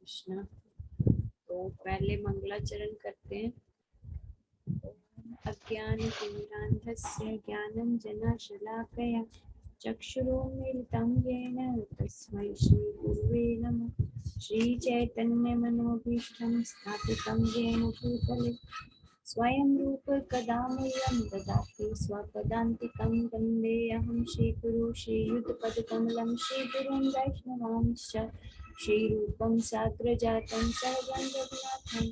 कृष्णा। तो पहले मंगलाचरण करते हैं। अज्ञानतिमिरान्धस्य ज्ञानञ्जनशलाकया चक्षुरुन्मीलितं येन तस्मै श्रीगुरुवे नमः। श्रीचैतन्यमनोभीष्टं स्थापितं येन भूतले स्वयं रूप कदा मह्यं ददाति स्वपदान्तिकं वन्देऽहं श्रीगुरुं श्रीयुतपदकमलं श्रीगुरुं वैष्णवांश्च श्रीरूपं साग्रजातं सहगं रघुनाथं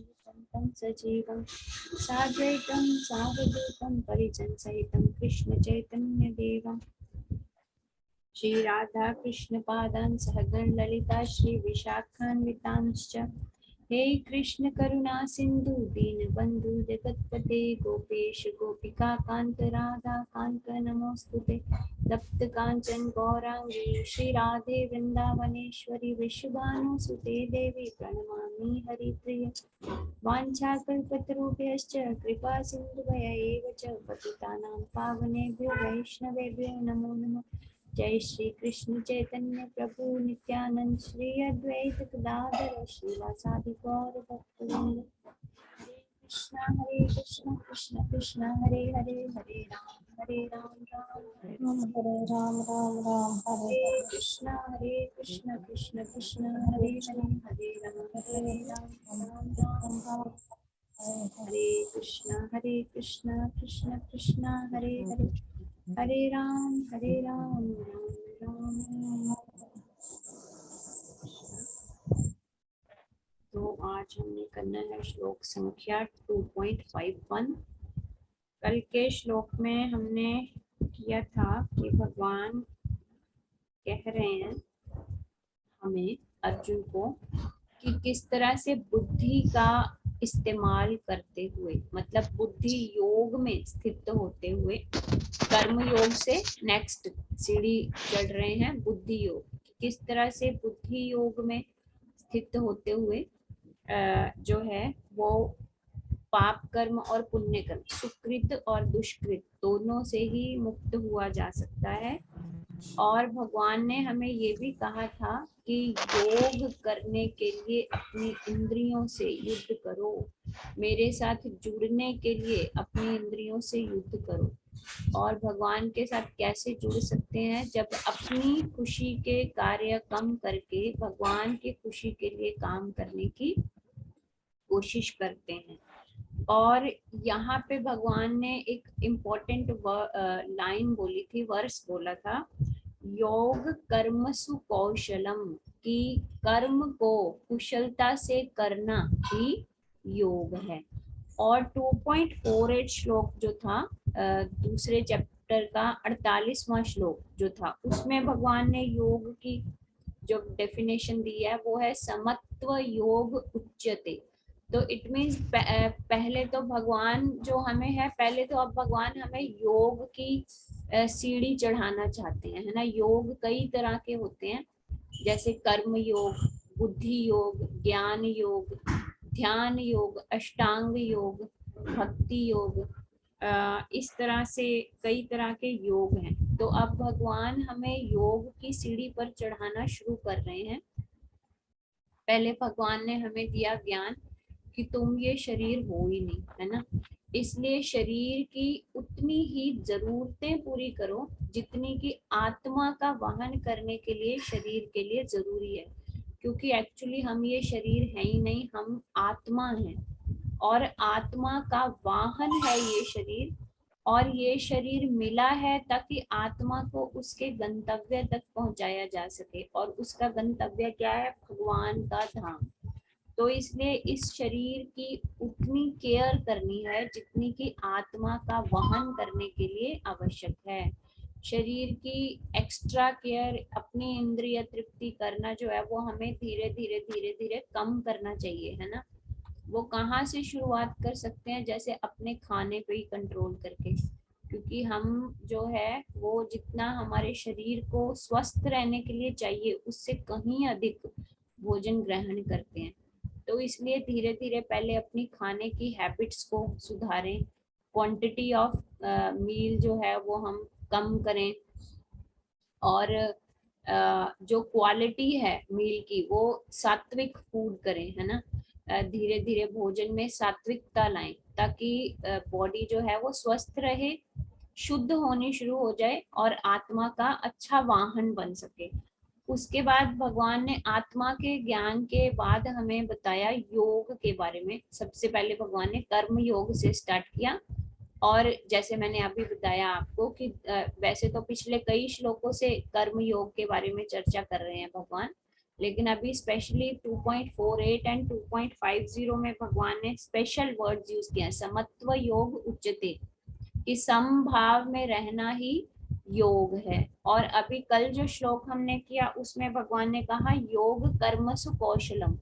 तं सजीवं साद्वैतं सावधूतं परिजनसहितं कृष्णचैतन्यदेवं श्री राधा कृष्ण पादान् सहगण ललिता श्री विशाखान्वितांश्च हे कृष्ण करुणा सिंधु दीनबंधु जगतपते गोपेश गोपिका कांत राधा कांत नमोस्तुते तप्त कांचन गौरांगी श्री राधे वृंदावनेश्वरी विश्वभानुसुते देवी प्रणमामि हरिप्रिय वाञ्छाकल्पतरुभ्यश्च कृपा सिन्धुभ्य एव च पतितानां पावनेभ्यो वैष्णवेभ्यो नमो नमः। जय श्री कृष्ण चैतन्य प्रभु नित्यानंद श्री अद्वैत गदाधर श्रीवासादि गौर भक्तवृंद। हरे कृष्ण कृष्ण कृष्ण हरे हरे हरे राम राम राम राम राम हरे कृष्ण कृष्ण कृष्ण हरे हरे हरे राम राम राम हरे कृष्ण कृष्ण कृष्ण हरे हरे हरे राम राम राम। तो आज हमने करना है श्लोक संख्या 2.51। कल के श्लोक में हमने किया था कि भगवान कह रहे हैं हमें, अर्जुन को, कि किस तरह से बुद्धि का इस्तेमाल करते हुए, मतलब बुद्धि योग में स्थित होते हुए, कर्म योग से नेक्स्ट सीढ़ी चढ़ रहे हैं बुद्धि योग। किस तरह से बुद्धि योग में स्थित होते हुए जो है वो पाप कर्म और पुण्य कर्म, सुकृत और दुष्कृत दोनों से ही मुक्त हुआ जा सकता है। और भगवान ने हमें ये भी कहा था कि योग करने के लिए अपनी इंद्रियों से युद्ध करो, मेरे साथ जुड़ने के लिए अपनी इंद्रियों से युद्ध करो। और भगवान के साथ कैसे जुड़ सकते हैं? जब अपनी खुशी के कार्य कम करके भगवान की खुशी के लिए काम करने की कोशिश करते हैं। और यहाँ पे भगवान ने एक इम्पोर्टेंट लाइन बोली थी, वर्स बोला था, योग कर्मसु कौशलम, कि कर्म को कुशलता से करना ही योग है। और 2.48 श्लोक जो था दूसरे चैप्टर का 48वां श्लोक जो था, उसमें भगवान ने योग की जो डेफिनेशन दी है वो है समत्व योग उच्यते। तो इट मीन्स पहले तो भगवान जो हमें है, पहले तो अब भगवान हमें योग की सीढ़ी चढ़ाना चाहते हैं, है ना। योग कई तरह के होते हैं, जैसे कर्म योग, बुद्धि योग, ज्ञान योग, ध्यान योग, अष्टांग योग, भक्ति योग, इस तरह से कई तरह के योग हैं। तो अब भगवान हमें योग की सीढ़ी पर चढ़ाना शुरू कर रहे हैं। पहले भगवान ने हमें दिया ज्ञान कि तुम ये शरीर हो ही नहीं, है ना। इसलिए शरीर की उतनी ही जरूरतें पूरी करो जितनी की आत्मा का वहन करने के लिए शरीर के लिए जरूरी है। क्योंकि एक्चुअली हम ये शरीर है ही नहीं, हम आत्मा हैं और आत्मा का वाहन है ये शरीर। और ये शरीर मिला है ताकि आत्मा को उसके गंतव्य तक पहुंचाया जा सके, और उसका गंतव्य क्या है? भगवान का धाम। तो इसलिए इस शरीर की उतनी केयर करनी है जितनी कि आत्मा का वहन करने के लिए आवश्यक है। शरीर की एक्स्ट्रा केयर, अपनी इंद्रिय तृप्ति करना जो है वो हमें धीरे धीरे धीरे धीरे कम करना चाहिए, है ना। वो कहाँ से शुरुआत कर सकते हैं? जैसे अपने खाने पे ही कंट्रोल करके, क्योंकि हम जो है वो जितना हमारे शरीर को स्वस्थ रहने के लिए चाहिए उससे कहीं अधिक भोजन ग्रहण करते हैं। तो इसलिए धीरे धीरे पहले अपनी खाने की हैबिट्स को सुधारें, क्वांटिटी ऑफ मील जो है वो हम कम करें। और जो क्वालिटी है मील की वो सात्विक फूड करें, है ना। धीरे धीरे भोजन में सात्विकता लाएं ताकि बॉडी जो है वो स्वस्थ रहे, शुद्ध होनी शुरू हो जाए और आत्मा का अच्छा वाहन बन सके। उसके बाद भगवान ने आत्मा के ज्ञान के बाद हमें बताया योग के बारे में। सबसे पहले भगवान ने कर्म योग से स्टार्ट किया, और जैसे मैंने अभी बताया आपको कि वैसे तो पिछले कई श्लोकों से कर्म योग के बारे में चर्चा कर रहे हैं भगवान, लेकिन अभी स्पेशली 2.48 एंड 2.50 में भगवान ने स्पेशल वर्ड्स यूज किया, समत्व योग उच्चते, कि समभाव में रहना ही योग है। और अभी कल जो श्लोक हमने किया उसमें भगवान ने कहा योग कर्मसु कौशलम,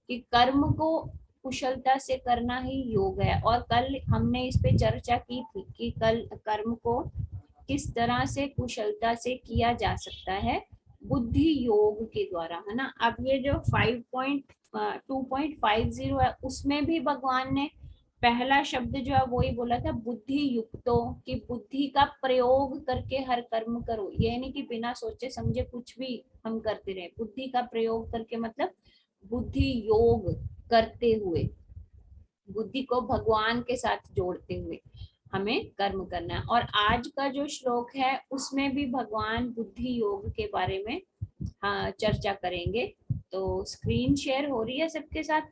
कि कर्म को कुशलता से करना ही योग है। और कल हमने इस पे चर्चा की थी कि कल कर्म को किस तरह से कुशलता से किया जा सकता है, बुद्धि योग के द्वारा, है ना। अब ये जो 2.50 है उसमें भी भगवान ने पहला शब्द जो है वही बोला था, बुद्धि युक्तो, कि बुद्धि का प्रयोग करके हर कर्म करो। ये नहीं कि बिना सोचे समझे कुछ भी हम करते रहे, बुद्धि का प्रयोग करके मतलब बुद्धि योग करते हुए, बुद्धि को भगवान के साथ जोड़ते हुए हमें कर्म करना है। और आज का जो श्लोक है उसमें भी भगवान बुद्धि योग के बारे में चर्चा करेंगे। तो स्क्रीन शेयर हो रही है सबके साथ?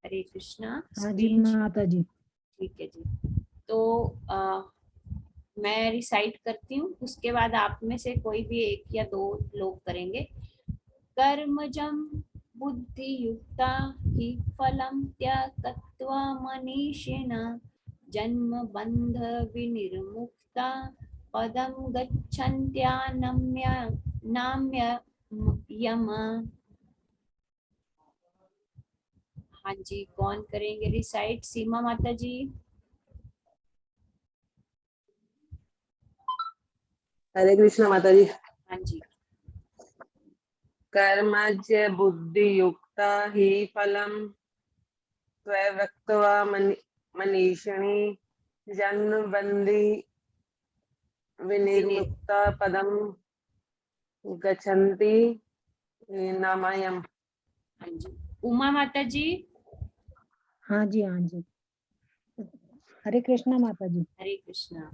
हरे कृष्णा। हाँ जी माता जी। ठीक है जी। तो मैं रिसाइट करती हूँ, उसके बाद आप में से कोई भी एक या दो लोग करेंगे। कर्मजं बुद्धि युक्ता हि फलं त्यक्त्वा मनीषिणा जन्म बंध विनिर्मुक्ता पदं गच्छन्त्यानम्य नाम्य यम। हाँ जी, कौन करेंगे रिसाइट? सीमा माता जी। हरे कृष्ण माता जी। हाँ जी। कर्मज्य बुद्धि युक्ता ही फलम स्वव्यक्त्वा मनीषिणी जन्म बंदी विनिर्मुक्ता पदम गच्छन्ति नामयम्। हाँ जी, उमा माता जी। हाँ जी हाँ जी। हरे कृष्णा माता जी। हरे कृष्णा।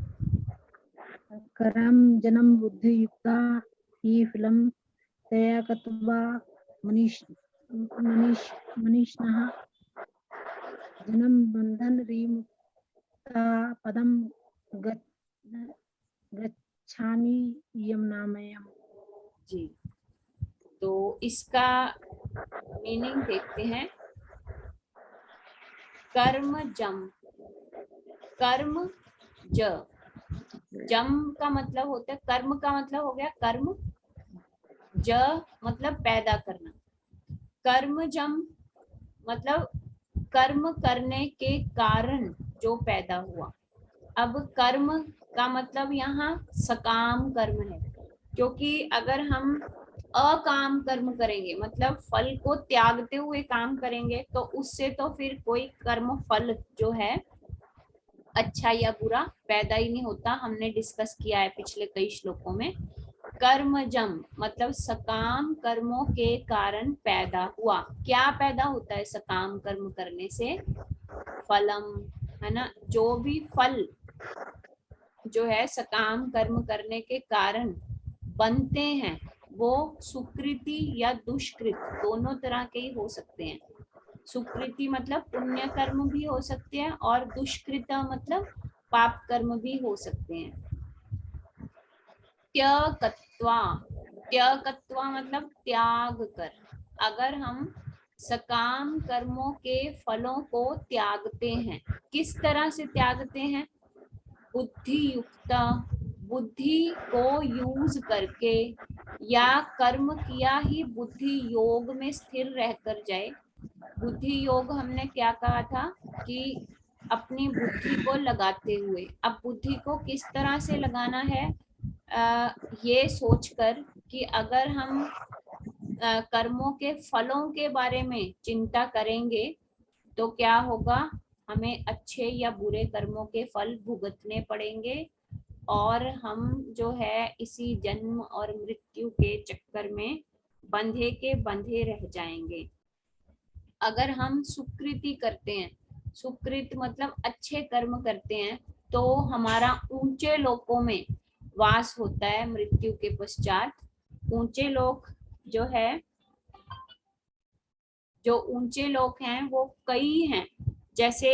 करम जन्म बुद्धि युक्ता ही फलम त्यक्त्वा मनीषिणः जन्म बंधन विमुक्ता पदम गच्छामि यमनामयम्। जी, तो इसका मीनिंग देखते हैं। कर्म जम, कर्म ज, जम का मतलब होता है, कर्म का मतलब हो गया कर्म, ज मतलब पैदा करना। कर्म जम मतलब कर्म करने के कारण जो पैदा हुआ। अब कर्म का मतलब यहाँ सकाम कर्म है, क्योंकि अगर हम अकाम कर्म करेंगे मतलब फल को त्यागते हुए काम करेंगे तो उससे तो फिर कोई कर्म फल जो है अच्छा या बुरा पैदा ही नहीं होता। हमने डिस्कस किया है पिछले कई श्लोकों में। कर्मजम मतलब सकाम कर्मों के कारण पैदा हुआ। क्या पैदा होता है सकाम कर्म करने से? फलम, है ना। जो भी फल जो है सकाम कर्म करने के कारण बनते हैं वो सुकृति या दुष्कृत दोनों तरह के ही हो सकते हैं। सुकृति मतलब पुण्य कर्म भी हो सकते हैं और दुष्कृत मतलब पाप कर्म भी हो सकते हैं। त्यक्त्वा, त्यक्त्वा मतलब त्याग कर। अगर हम सकाम कर्मों के फलों को त्यागते हैं, किस तरह से त्यागते हैं? बुद्धि युक्ता, बुद्धि को यूज करके, या कर्म किया ही बुद्धि योग में स्थिर रहकर जाए। बुद्धि योग हमने क्या कहा था कि अपनी बुद्धि को लगाते हुए। अब बुद्धि को किस तरह से लगाना है? ये सोचकर कि अगर हम कर्मों के फलों के बारे में चिंता करेंगे तो क्या होगा हमें अच्छे या बुरे कर्मों के फल भुगतने पड़ेंगे और हम जो है इसी जन्म और मृत्यु के चक्कर में बंधे के बंधे रह जाएंगे। अगर हम सुकृति करते हैं, सुकृत मतलब अच्छे कर्म करते हैं, तो हमारा ऊंचे लोकों में वास होता है मृत्यु के पश्चात। ऊंचे लोक जो है, जो ऊंचे लोक हैं वो कई हैं। जैसे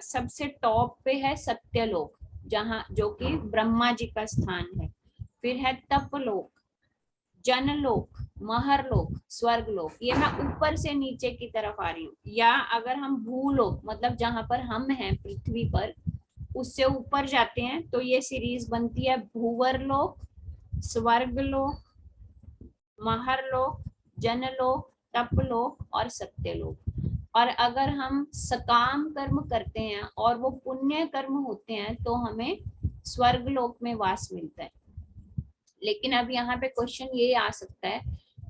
सबसे टॉप पे है सत्यलोक, जहाँ जो कि ब्रह्मा जी का स्थान है। फिर है तपलोक, जनलोक, महरलोक, स्वर्गलोक। ये मैं ऊपर से नीचे की तरफ आ रही हूँ। या अगर हम भूलोक मतलब जहां पर हम हैं पृथ्वी पर, उससे ऊपर जाते हैं तो ये सीरीज बनती है भूवरलोक, स्वर्गलोक, महरलोक, जनलोक, तपलोक और सत्यलोक। और अगर हम सकाम कर्म करते हैं और वो पुण्य कर्म होते हैं तो हमें स्वर्गलोक में वास मिलता है। लेकिन अब यहाँ पे क्वेश्चन ये आ सकता है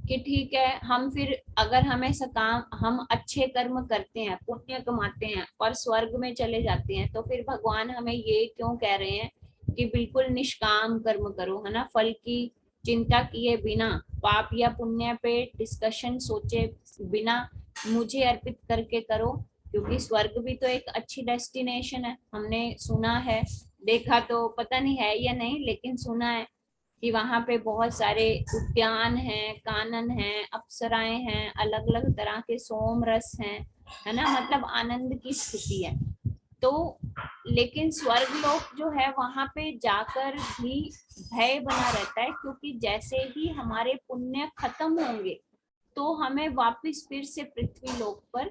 कि ठीक है, हम फिर अगर हमें सकाम, हम अच्छे कर्म करते हैं, पुण्य कमाते हैं और स्वर्ग में चले जाते हैं, तो फिर भगवान हमें ये क्यों कह रहे हैं कि बिल्कुल निष्काम कर्म करो, है ना, फल की चिंता किए बिना, पाप या पुण्य पे डिस्कशन सोचे बिना मुझे अर्पित करके करो, क्योंकि स्वर्ग भी तो एक अच्छी डेस्टिनेशन है। हमने सुना है, देखा तो पता नहीं है या नहीं, लेकिन सुना है कि वहां पे बहुत सारे उद्यान हैं, कानन हैं, अप्सराएं हैं, अलग अलग तरह के सोम रस हैं, है ना, मतलब आनंद की स्थिति है। तो लेकिन स्वर्ग लोक जो है वहां पे जाकर भी भय बना रहता है, क्योंकि जैसे ही हमारे पुण्य खत्म होंगे तो हमें वापस फिर से पृथ्वी लोक पर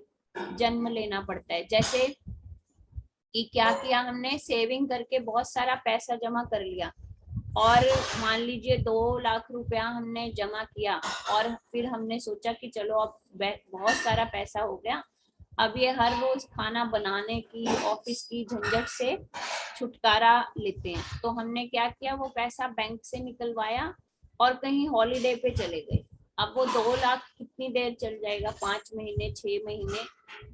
जन्म लेना पड़ता है। जैसे कि क्या किया हमने, सेविंग करके बहुत सारा पैसा जमा कर लिया और मान लीजिए 2 लाख रुपया हमने जमा किया, और फिर हमने सोचा कि चलो अब बहुत सारा पैसा हो गया, अब ये हर रोज खाना बनाने की, ऑफिस की झंझट से छुटकारा लेते हैं। तो हमने क्या किया, वो पैसा बैंक से निकलवाया और कहीं हॉलीडे पे चले गए। अब वो 2 लाख कितनी देर चल जाएगा, 5 महीने, 6 महीने,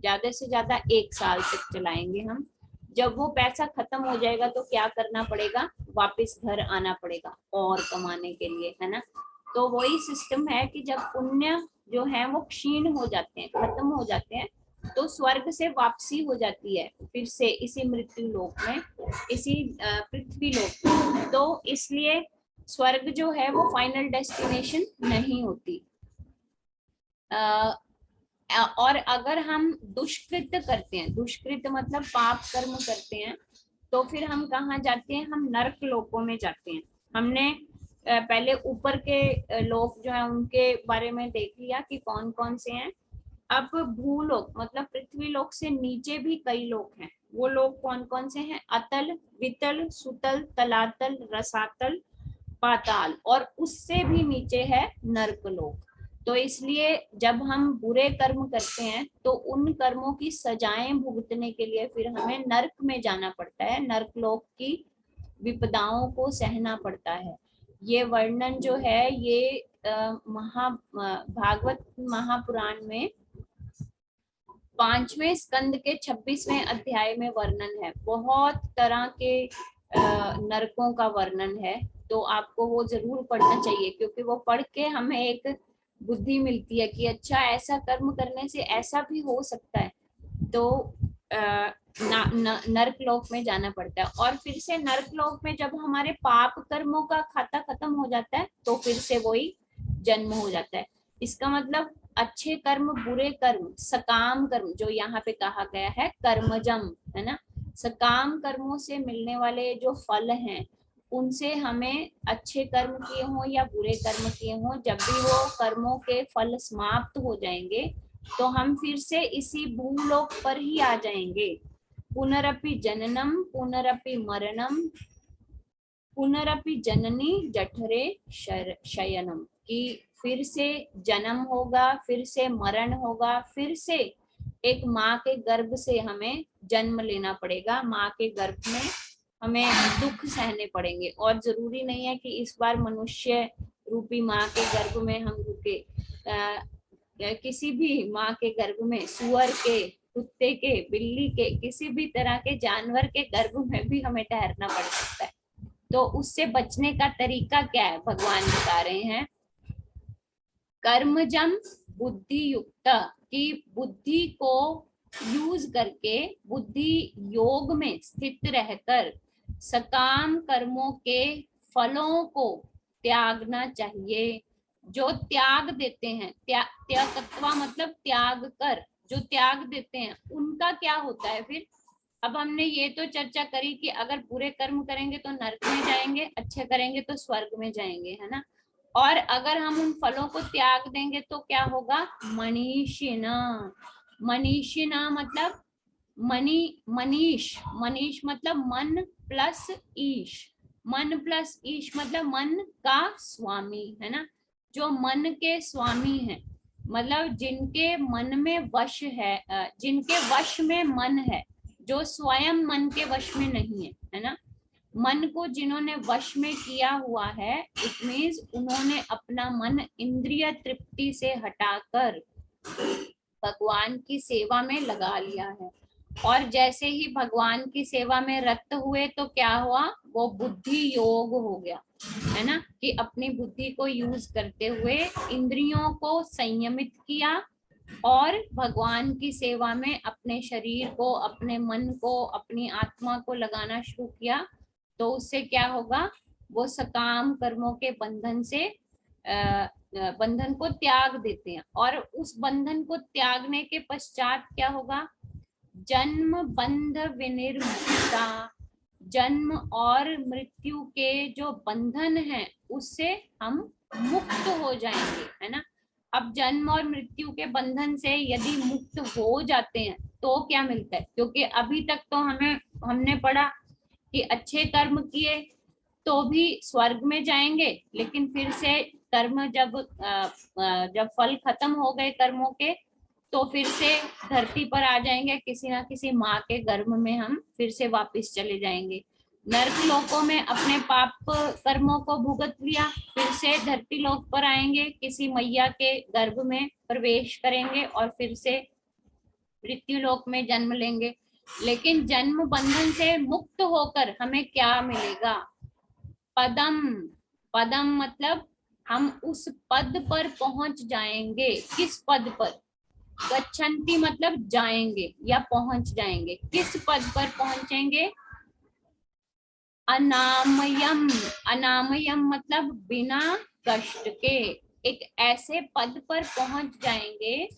ज्यादा से ज्यादा 1 साल तक चलाएंगे हम। जब वो पैसा खत्म हो जाएगा तो क्या करना पड़ेगा, वापस घर आना पड़ेगा और कमाने के लिए, है ना। तो वही सिस्टम है कि जब पुण्य जो है वो क्षीण हो जाते हैं, खत्म हो जाते हैं, तो स्वर्ग से वापसी हो जाती है फिर से इसी मृत्यु लोक में, इसी पृथ्वी लोक में। तो इसलिए स्वर्ग जो है वो फाइनल डेस्टिनेशन नहीं होती। और अगर हम दुष्कृत करते हैं, दुष्कृत मतलब पाप कर्म करते हैं, तो फिर हम कहाँ जाते हैं, हम नरक लोकों में जाते हैं। हमने पहले ऊपर के लोक जो है उनके बारे में देख लिया कि कौन कौन से हैं। अब भूलोक मतलब पृथ्वी लोक से नीचे भी कई लोक हैं। वो लोग कौन कौन से हैं, अतल, वितल, सुतल, तलातल, रसातल, पाताल, और उससे भी नीचे है नर्क लोक। तो इसलिए जब हम बुरे कर्म करते हैं तो उन कर्मों की सजाएं भुगतने के लिए फिर हमें नर्क में जाना पड़ता है, नर्क लोक की विपदाओं को सहना पड़ता है। ये वर्णन जो है ये भागवत महापुराण में 5वें स्कंद के 26वें अध्याय में वर्णन है। बहुत तरह के नरकों का वर्णन है, तो आपको वो जरूर पढ़ना चाहिए, क्योंकि वो पढ़ के हमें एक बुद्धि मिलती है कि अच्छा ऐसा कर्म करने से ऐसा भी हो सकता है। तो नर्क लोक में जाना पड़ता है। और फिर से नर्क लोक में जब हमारे पाप कर्मों का खाता खत्म हो जाता है तो फिर से वही जन्म हो जाता है। इसका मतलब अच्छे कर्म, बुरे कर्म, सकाम कर्म जो यहाँ पे कहा गया है कर्मजम, है ना, सकाम कर्मों से मिलने वाले जो फल हैं, उनसे हमें अच्छे कर्म किए हों या बुरे कर्म किए हों, जब भी वो कर्मों के फल समाप्त हो जाएंगे तो हम फिर से इसी भूलोक पर ही आ जाएंगे। पुनरपि जननम पुनरपि मरणम पुनरपि जननी जठरे शयनम, कि फिर से जन्म होगा, फिर से मरण होगा, फिर से एक माँ के गर्भ से हमें जन्म लेना पड़ेगा, माँ के गर्भ में हमें दुख सहने पड़ेंगे। और जरूरी नहीं है कि इस बार मनुष्य रूपी माँ के गर्भ में हम रुके, किसी भी माँ के गर्भ में सुअर के कुत्ते के, बिल्ली के, किसी भी तरह के जानवर के गर्भ में भी हमें ठहरना पड़ सकता है। तो उससे बचने का तरीका क्या है, भगवान बता रहे हैं, कर्मजम बुद्धि युक्त, की बुद्धि को यूज करके, बुद्धि योग में स्थित रहकर सकाम कर्मों के फलों को त्यागना चाहिए। जो त्याग देते हैं, त्यक्त्वा मतलब त्याग कर, जो त्याग देते हैं उनका क्या होता है फिर। अब हमने ये तो चर्चा करी कि अगर बुरे कर्म करेंगे तो नरक में जाएंगे, अच्छे करेंगे तो स्वर्ग में जाएंगे, है ना। और अगर हम उन फलों को त्याग देंगे तो क्या होगा, मनीषिणा। मनीषिणा मतलब मनीष, मनीष मतलब मन प्लस ईश, मन प्लस ईश मतलब मन का स्वामी, है ना। जो मन के स्वामी हैं, मतलब जिनके मन में वश है, जिनके वश में मन है, जो स्वयं मन के वश में नहीं है ना। मन को जिन्होंने वश में किया हुआ है, इट मीन्स उन्होंने अपना मन इंद्रिय तृप्ति से हटाकर भगवान की सेवा में लगा लिया है। और जैसे ही भगवान की सेवा में रत हुए तो क्या हुआ, वो बुद्धि योग हो गया, है ना, कि अपनी बुद्धि को यूज करते हुए इंद्रियों को संयमित किया और भगवान की सेवा में अपने शरीर को, अपने मन को, अपनी आत्मा को लगाना शुरू किया। तो उससे क्या होगा, वो सकाम कर्मों के बंधन से बंधन को त्याग देते हैं। और उस बंधन को त्यागने के पश्चात क्या होगा, जन्म बंध विनिर्मुक्ता, जन्म और मृत्यु के जो बंधन है उससे हम मुक्त हो जाएंगे, है ना। अब जन्म और मृत्यु के बंधन से यदि मुक्त हो जाते हैं तो क्या मिलता है, क्योंकि अभी तक तो हमने पढ़ा कि अच्छे कर्म किए तो भी स्वर्ग में जाएंगे, लेकिन फिर से कर्म जब फल खत्म हो गए कर्मों के, तो फिर से धरती पर आ जाएंगे, किसी ना किसी माँ के गर्भ में हम फिर से वापस चले जाएंगे। नरक लोकों में अपने पाप कर्मों को भुगत लिया, फिर से धरती लोक पर आएंगे, किसी मैया के गर्भ में प्रवेश करेंगे और फिर से मृत्यु लोक में जन्म लेंगे। लेकिन जन्म बंधन से मुक्त होकर हमें क्या मिलेगा, पदम। पदम मतलब हम उस पद पर पहुंच जाएंगे। किस पद पर, गच्छन्ति मतलब जाएंगे या पहुंच जाएंगे। किस पद पर पहुंचेंगे, अनामयम। अनामयम मतलब बिना कष्ट के, एक ऐसे पद पर पहुंच जाएंगे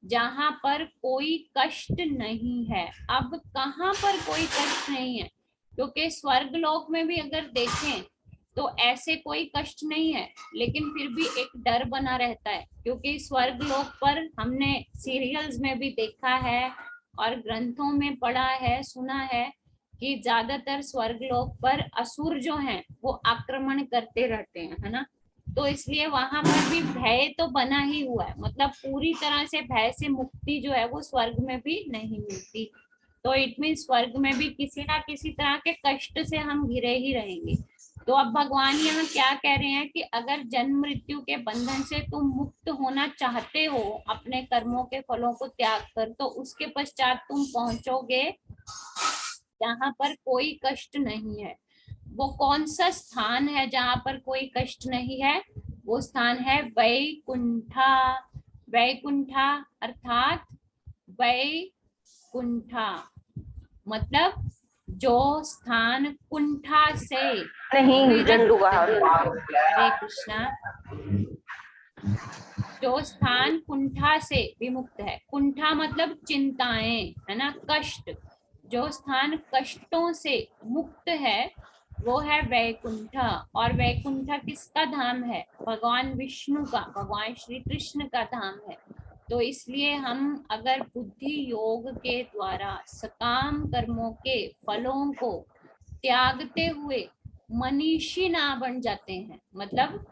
जहां पर कोई कष्ट नहीं है। अब कहां पर कोई कष्ट नहीं है, क्योंकि स्वर्ग लोक में भी अगर देखें तो ऐसे कोई कष्ट नहीं है, लेकिन फिर भी एक डर बना रहता है, क्योंकि स्वर्ग लोक पर हमने सीरियल्स में भी देखा है और ग्रंथों में पढ़ा है, सुना है कि ज्यादातर स्वर्ग लोक पर असुर जो हैं वो आक्रमण करते रहते हैं, है ना। तो इसलिए वहां पर भी भय तो बना ही हुआ है, मतलब पूरी तरह से भय से मुक्ति जो है वो स्वर्ग में भी नहीं मिलती। तो इट मीन स्वर्ग में भी किसी ना किसी तरह के कष्ट से हम घिरे ही रहेंगे। तो अब भगवान यहाँ क्या कह रहे हैं कि अगर जन्म मृत्यु के बंधन से तुम मुक्त होना चाहते हो अपने कर्मों के फलों को त्याग कर, तो उसके पश्चात तुम पहुंचोगे जहां पर कोई कष्ट नहीं है। वो कौन सा स्थान है जहां पर कोई कष्ट नहीं है, वो स्थान है वैकुंठा। वैकुंठा अर्थात वैकुंठा मतलब जो स्थान कुंठा से नहीं जंडू हरे कृष्णा, जो स्थान कुंठा से विमुक्त है। कुंठा मतलब चिंताएं, है ना, कष्ट। जो स्थान कष्टों से मुक्त है वो है वैकुंठ। और वैकुंठ किसका धाम है, भगवान विष्णु का, भगवान श्री कृष्ण का धाम है। तो इसलिए हम अगर बुद्धि योग के द्वारा सकाम कर्मों के फलों को त्यागते हुए मनीषी ना बन जाते हैं, मतलब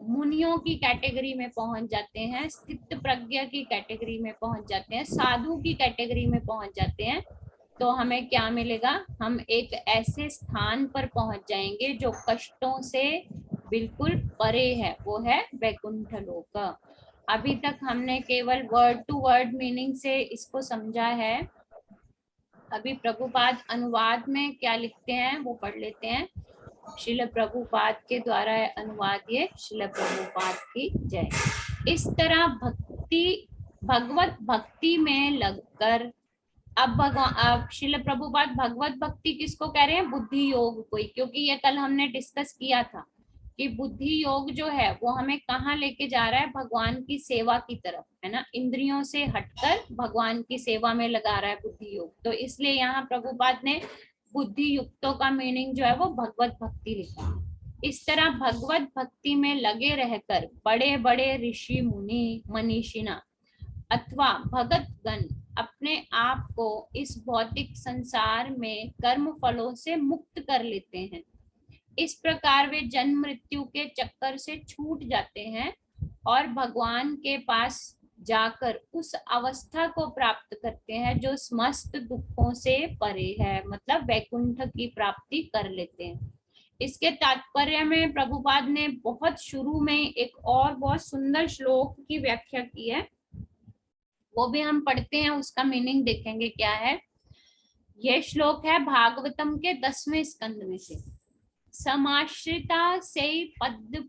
मुनियों की कैटेगरी में पहुंच जाते हैं, स्थित प्रज्ञा की कैटेगरी में पहुंच जाते हैं, साधु की कैटेगरी में पहुंच जाते हैं, तो हमें क्या मिलेगा, हम एक ऐसे स्थान पर पहुंच जाएंगे जो कष्टों से बिल्कुल परे है, वो है वैकुंठ लोक। अभी तक हमने केवल वर्ड टू वर्ड मीनिंग से इसको समझा है। अभी प्रभुपाद अनुवाद में क्या लिखते हैं वो पढ़ लेते हैं। श्रील प्रभुपाद के द्वारा अनुवाद ये श्रील प्रभुपाद की जय। इस तरह भगवत भक्ति में लगकर, अब श्रील प्रभुपाद भगवत भक्ति किसको कह रहे हैं? बुद्धि योग को, क्योंकि ये कल हमने डिस्कस किया था कि बुद्धि योग जो है वो हमें कहाँ लेके जा रहा है? भगवान की सेवा की तरफ, है ना। इंद्रियों से हटकर भगवान की सेवा में लगा रहा है बुद्धि योग। तो इसलिए यहाँ प्रभुपाद ने बुद्धि युक्तों का मीनिंग जो है वो भगवत भक्ति लिखा। इस तरह भगवत भक्ति में लगे रहकर बड़े बड़े ऋषि मुनि मनीषिणा अथवा भगत गण अपने आप को इस भौतिक संसार में कर्म फलों से मुक्त कर लेते हैं। इस प्रकार वे जन्म मृत्यु के चक्कर से छूट जाते हैं और भगवान के पास जाकर उस अवस्था को प्राप्त करते हैं जो समस्त दुखों से परे है, मतलब वैकुंठ की प्राप्ति कर लेते हैं। इसके तात्पर्य में प्रभुपाद ने बहुत शुरू में एक और बहुत सुंदर श्लोक की व्याख्या की है, वो भी हम पढ़ते हैं, उसका मीनिंग देखेंगे क्या है। यह श्लोक है भागवतम के 10वें स्कंद में से। समाश्रिता से पद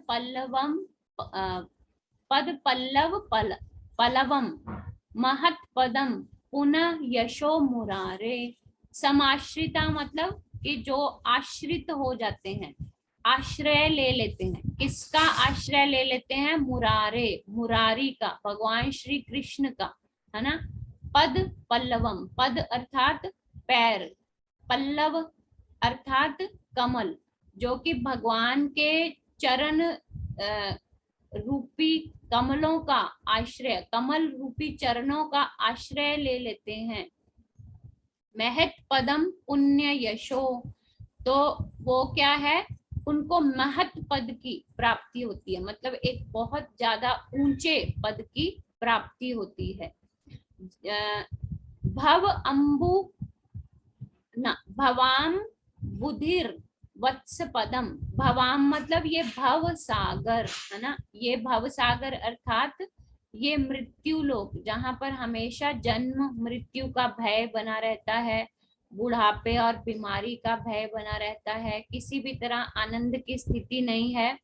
पल्लव पलवम महत पदम पुनः यशो मुरारे। समाश्रिता मतलब कि जो आश्रित हो जाते हैं, आश्रय ले लेते हैं। किसका आश्रय ले लेते हैं? मुरारे, मुरारी का, भगवान श्री कृष्ण का, है ना। पद पल्लवम, पद अर्थात पैर, पल्लव अर्थात कमल, जो कि भगवान के चरण रूपी कमलों का आश्रय, कमल रूपी चरणों का आश्रय ले लेते हैं। महत पदम पुण्य यशो, तो वो क्या है? उनको महत पद की प्राप्ति होती है, मतलब एक बहुत ज्यादा ऊंचे पद की प्राप्ति होती है। भव अम्बु न भवाम बुधिर वत्स पदम, भवाम मतलब ये भव सागर, है ना। ये भव सागर अर्थात ये मृत्यु लोक, जहां पर हमेशा जन्म मृत्यु का भय बना रहता है, बुढ़ापे और बीमारी का भय बना रहता है, किसी भी तरह आनंद की स्थिति नहीं है,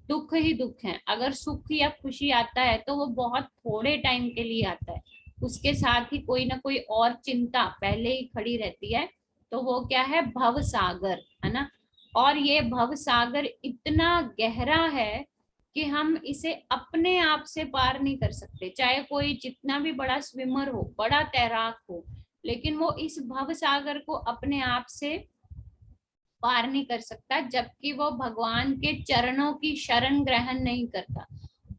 दुख ही दुख है। अगर सुख या खुशी आता है तो वो बहुत थोड़े टाइम के लिए आता है, उसके साथ ही कोई ना कोई और चिंता पहले ही खड़ी रहती है। तो वो क्या है? भव सागर, है ना। और ये भव सागर इतना गहरा है कि हम इसे अपने आप से पार नहीं कर सकते, चाहे कोई जितना भी बड़ा स्विमर हो, बड़ा तैराक हो, लेकिन वो इस भव सागर को अपने आप से पार नहीं कर सकता जबकि वो भगवान के चरणों की शरण ग्रहण नहीं करता।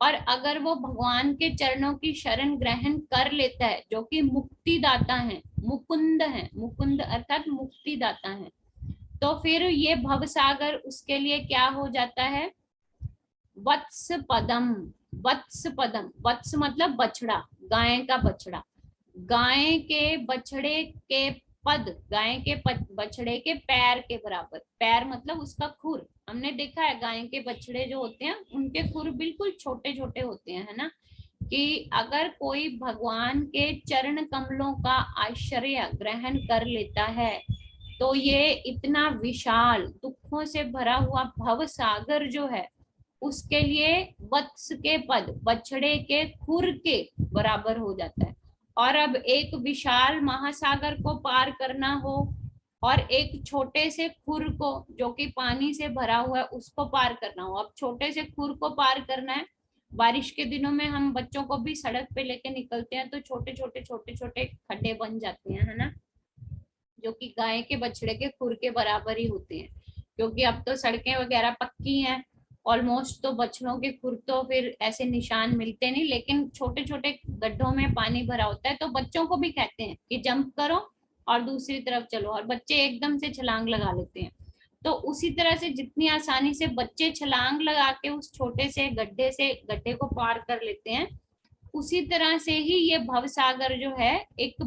और अगर वो भगवान के चरणों की शरण ग्रहण कर लेता है, जो कि मुक्तिदाता है, मुकुंद है, मुकुंद अर्थात मुक्तिदाता है, तो फिर ये भव सागर उसके लिए क्या हो जाता है? वत्स पदम, वत्स पदम, वत्स मतलब बछड़ा, गाय का बछड़ा, गाय के बछड़े के पद, गाय के बछड़े के पैर के बराबर। पैर मतलब उसका खुर, हमने देखा है गाय के बछड़े जो होते हैं उनके खुर बिल्कुल छोटे छोटे होते हैं, है ना। कि अगर कोई भगवान के चरण कमलों का आश्रय ग्रहण कर लेता है तो ये इतना विशाल दुखों से भरा हुआ भव सागर जो है उसके लिए वत्स के पद, बछड़े के खुर के बराबर हो जाता है। और अब एक विशाल महासागर को पार करना हो और एक छोटे से खुर को जो कि पानी से भरा हुआ है उसको पार करना हो, अब छोटे से खुर को पार करना है। बारिश के दिनों में हम बच्चों को भी सड़क पे लेके निकलते हैं तो छोटे छोटे खड्डे बन जाते हैं, है ना, जो कि गाय के बछड़े के खुर के बराबर ही होते हैं। क्योंकि अब तो सड़कें वगैरह पक्की हैं ऑलमोस्ट, तो बछड़ों के खुर तो फिर ऐसे निशान मिलते नहीं, लेकिन छोटे छोटे गड्ढों में पानी भरा होता है तो बच्चों को भी कहते हैं कि जंप करो और दूसरी तरफ चलो, और बच्चे एकदम से छलांग लगा लेते हैं। तो उसी तरह से जितनी आसानी से बच्चे छलांग लगा के उस छोटे से गड्ढे को पार कर लेते हैं, उसी तरह से ही ये भव सागर जो है एक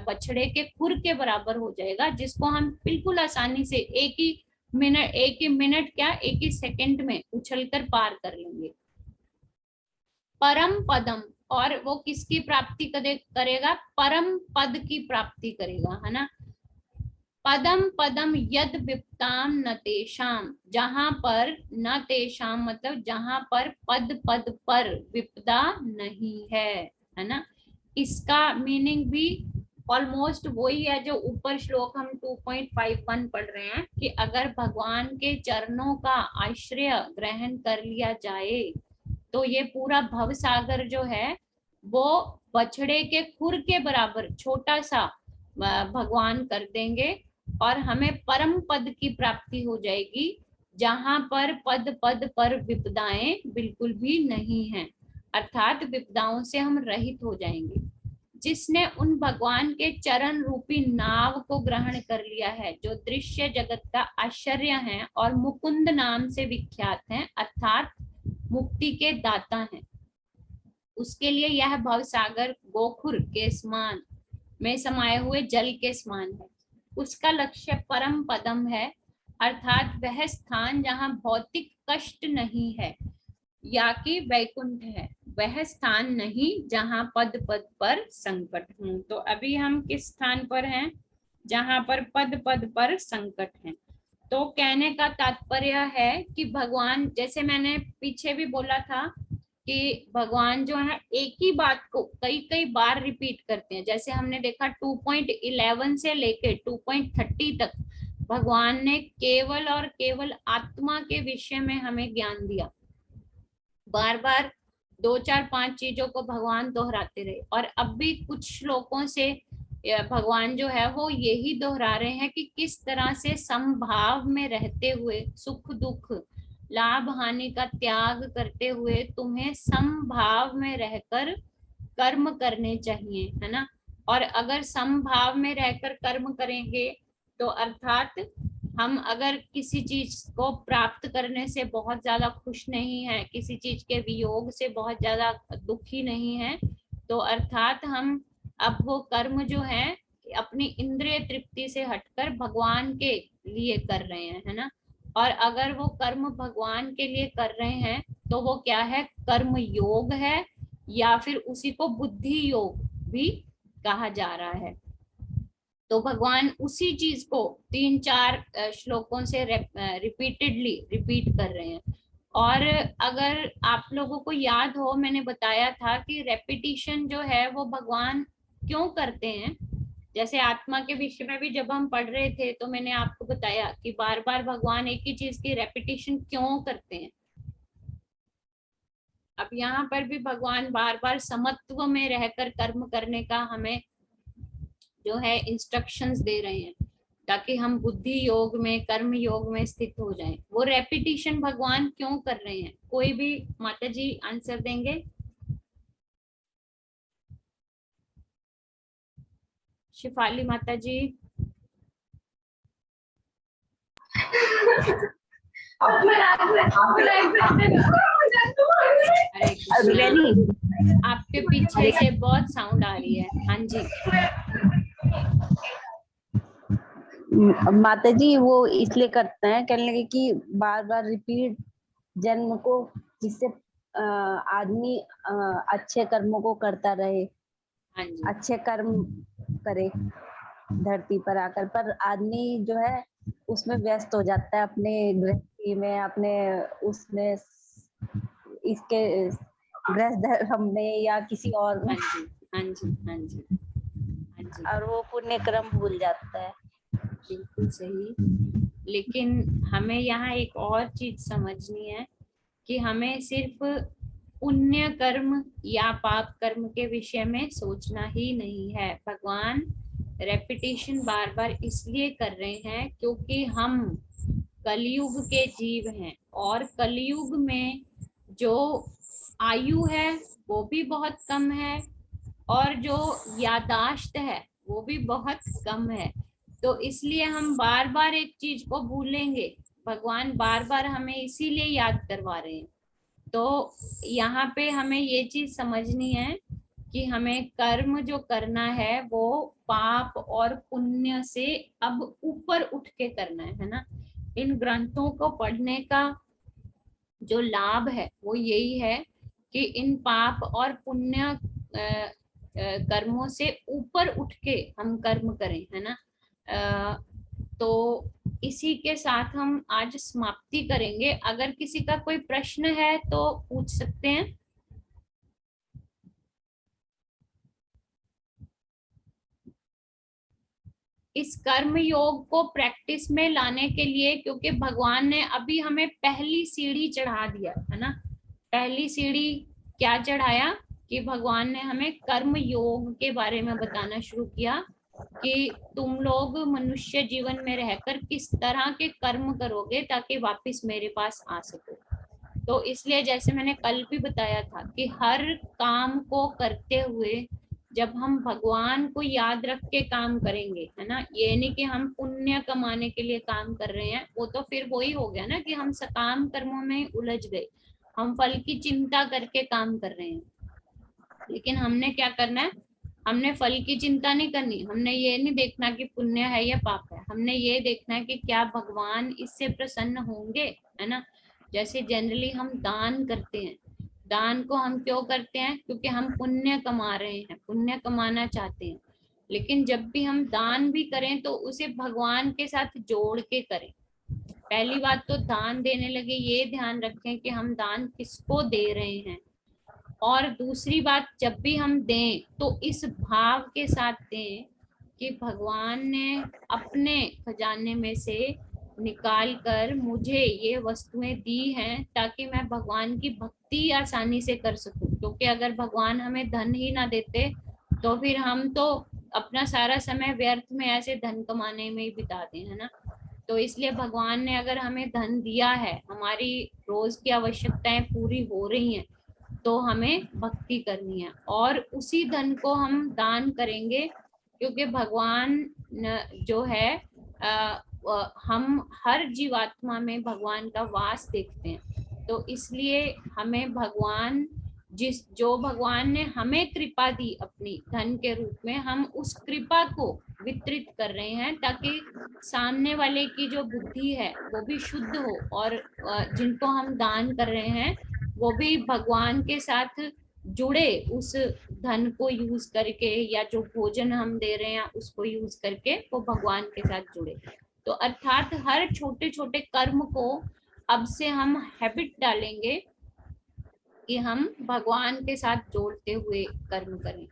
बछड़े के खुर के बराबर हो जाएगा, जिसको हम बिल्कुल आसानी से एक ही मिनट क्या एक ही सेकंड में उछलकर पार कर लेंगे। परम पदम, और वो किसकी प्राप्ति करेगा? परम पद की प्राप्ति करेगा, है ना। पदम पदम यद विप्ताम न तेषाम, जहां पर न तेषाम मतलब जहां पर पद पद पर विपदा नहीं है ना। इसका मीनिंग भी ऑलमोस्ट वही है जो ऊपर श्लोक हम 2.51 पढ़ रहे हैं, कि अगर भगवान के चरणों का आश्रय ग्रहण कर लिया जाए तो ये पूरा भव सागर जो है वो बछड़े के खुर के बराबर छोटा सा भगवान कर देंगे, और हमें परम पद की प्राप्ति हो जाएगी, जहां पर पद पद पर विपदाएं बिल्कुल भी नहीं है, अर्थात विपदाओं से हम रहित हो जाएंगे। जिसने उन भगवान के चरण रूपी नाव को ग्रहण कर लिया है, जो दृश्य जगत का आश्चर्य है और मुकुंद नाम से विख्यात हैं, अर्थात मुक्ति के दाता हैं, उसके लिए यह भव सागर गोखुर के समान में समाये हुए जल के समान है। उसका लक्ष्य परम पदम है, अर्थात वह स्थान जहां भौतिक कष्ट नहीं है, या कि वैकुंठ है, वह स्थान नहीं जहां पद पद पर संकट हो। तो अभी हम किस स्थान पर हैं? जहां पर पद पद पर संकट है। तो कहने का तात्पर्य है कि भगवान, जैसे मैंने पीछे भी बोला था कि भगवान जो है एक ही बात को कई कई बार रिपीट करते हैं। जैसे हमने देखा 2.11 से लेके 2.30 तक भगवान ने केवल और केवल आत्मा के विषय में हमें ज्ञान दिया। बार बार 2 4 5 चीजों को भगवान दोहराते रहे, और अब भी कुछ श्लोकों से भगवान जो है वो यही दोहरा रहे हैं कि किस तरह से समभाव में रहते हुए, सुख दुख लाभ हानि का त्याग करते हुए तुम्हें समभाव में रहकर कर्म करने चाहिए, है ना। और अगर समभाव में रहकर कर्म करेंगे तो अर्थात हम अगर किसी चीज को प्राप्त करने से बहुत ज्यादा खुश नहीं है, किसी चीज के वियोग से बहुत ज्यादा दुखी नहीं है, तो अर्थात हम अब वो कर्म जो है अपनी इंद्रिय तृप्ति से हटकर भगवान के लिए कर रहे हैं, है ना। और अगर वो कर्म भगवान के लिए कर रहे हैं तो वो क्या है? कर्म योग है, या फिर उसी को बुद्धि योग भी कहा जा रहा है। तो भगवान उसी चीज को 3 4 श्लोकों से रिपीटेडली रिपीट कर रहे हैं। और अगर आप लोगों को याद हो, मैंने बताया था कि रेपिटिशन जो है वो भगवान क्यों करते हैं। जैसे आत्मा के विषय में भी जब हम पढ़ रहे थे तो मैंने आपको बताया कि बार बार भगवान एक ही चीज की रेपिटिशन क्यों करते हैं। अब यहाँ पर भी भगवान बार बार समत्व में रहकर कर्म करने का हमें जो है इंस्ट्रक्शंस दे रहे हैं, ताकि हम बुद्धि योग में, कर्म योग में स्थित हो जाएं। वो रेपिटिशन भगवान क्यों कर रहे हैं? कोई भी माता जी आंसर देंगे? शिफाली माता जी। आपके पीछे से बहुत साउंड आ रही है। हाँ जी माता जी, वो इसलिए करते हैं, कहने लगे कि बार बार रिपीट जन्म को, जिससे आदमी अच्छे कर्मों को करता रहे, हाँ जी अच्छे कर्म करे धरती पर आकर। पर आदमी जो है उसमें व्यस्त हो जाता है, अपने गृहस्थी में, अपने उसमें, इसके गृहस्थ धर्म में या किसी और में। हाँ जी हाँ जी हाँ जी हाँ जी, और वो पुण्य कर्म भूल जाता है। बिल्कुल सही। लेकिन हमें यहाँ एक और चीज समझनी है कि हमें सिर्फ पुण्य कर्म या पाप कर्म के विषय में सोचना ही नहीं है। भगवान रेपिटेशन बार बार इसलिए कर रहे हैं क्योंकि हम कलयुग के जीव हैं, और कलयुग में जो आयु है वो भी बहुत कम है, और जो यादाश्त है वो भी बहुत कम है। तो इसलिए हम बार बार एक चीज को भूलेंगे। भगवान बार बार हमें इसीलिए याद करवा रहे हैं। तो यहाँ पे हमें ये चीज समझनी है कि हमें कर्म जो करना है वो पाप और पुण्य से अब ऊपर उठ के करना है ना। इन ग्रंथों को पढ़ने का जो लाभ है वो यही है कि इन पाप और पुण्य कर्मों से ऊपर उठ के हम कर्म करें, है ना। तो इसी के साथ हम आज समाप्ति करेंगे। अगर किसी का कोई प्रश्न है तो पूछ सकते हैं। इस कर्म योग को प्रैक्टिस में लाने के लिए, क्योंकि भगवान ने अभी हमें पहली सीढ़ी चढ़ा दिया है ना। पहली सीढ़ी क्या चढ़ाया कि भगवान ने हमें कर्म योग के बारे में बताना शुरू किया कि तुम लोग मनुष्य जीवन में रहकर किस तरह के कर्म करोगे ताकि वापस मेरे पास आ सको। तो इसलिए जैसे मैंने कल भी बताया था कि हर काम को करते हुए जब हम भगवान को याद रख के काम करेंगे, है ना, ये नहीं कि हम पुण्य कमाने के लिए काम कर रहे हैं, वो तो फिर वही हो गया ना कि हम सकाम कर्मों में उलझ गए, हम फल की चिंता करके काम कर रहे हैं। लेकिन हमने क्या करना है, हमने फल की चिंता नहीं करनी, हमने ये नहीं देखना कि पुण्य है या पाप है, हमने ये देखना है कि क्या भगवान इससे प्रसन्न होंगे, है ना। जैसे जनरली हम दान करते हैं, दान को हम क्यों करते हैं, क्योंकि हम पुण्य कमा रहे हैं, पुण्य कमाना चाहते हैं। लेकिन जब भी हम दान भी करें तो उसे भगवान के साथ जोड़ के करें। पहली बात तो दान देने लगे ये ध्यान रखें कि हम दान किसको दे रहे हैं, और दूसरी बात जब भी हम दें तो इस भाव के साथ दें कि भगवान ने अपने खजाने में से निकाल कर मुझे ये वस्तुएं दी हैं ताकि मैं भगवान की भक्ति आसानी से कर सकूं। क्योंकि अगर भगवान हमें धन ही ना देते तो फिर हम तो अपना सारा समय व्यर्थ में ऐसे धन कमाने में ही बिता दें, है ना। तो इसलिए भगवान ने अगर हमें धन दिया है, हमारी रोज की आवश्यकताएं पूरी हो रही हैं, तो हमें भक्ति करनी है और उसी धन को हम दान करेंगे। क्योंकि भगवान जो है हम हर जीवात्मा में भगवान का वास देखते हैं। तो इसलिए हमें भगवान जो भगवान ने हमें कृपा दी अपनी धन के रूप में, हम उस कृपा को वितरित कर रहे हैं ताकि सामने वाले की जो बुद्धि है वो भी शुद्ध हो, और जिनको हम दान कर रहे हैं वो भी भगवान के साथ जुड़े, उस धन को यूज करके, या जो भोजन हम दे रहे हैं उसको यूज करके वो भगवान के साथ जुड़े। तो अर्थात हर छोटे छोटे कर्म को अब से हम हैबिट डालेंगे कि हम भगवान के साथ जोड़ते हुए कर्म करें।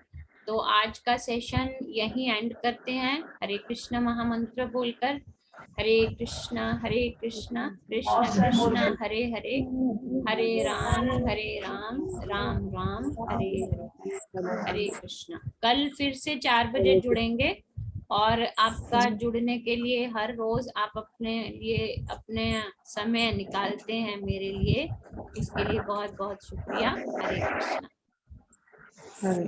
तो आज का सेशन यहीं एंड करते हैं, हरे कृष्ण महामंत्र बोलकर। हरे कृष्णा कृष्ण कृष्ण हरे हरे, हरे राम राम राम हरे हरे। हरे कृष्णा। कल फिर से 4 बजे जुड़ेंगे, और आपका जुड़ने के लिए हर रोज आप अपने लिए अपने समय निकालते हैं मेरे लिए, इसके लिए बहुत बहुत शुक्रिया। हरे कृष्णा। हरे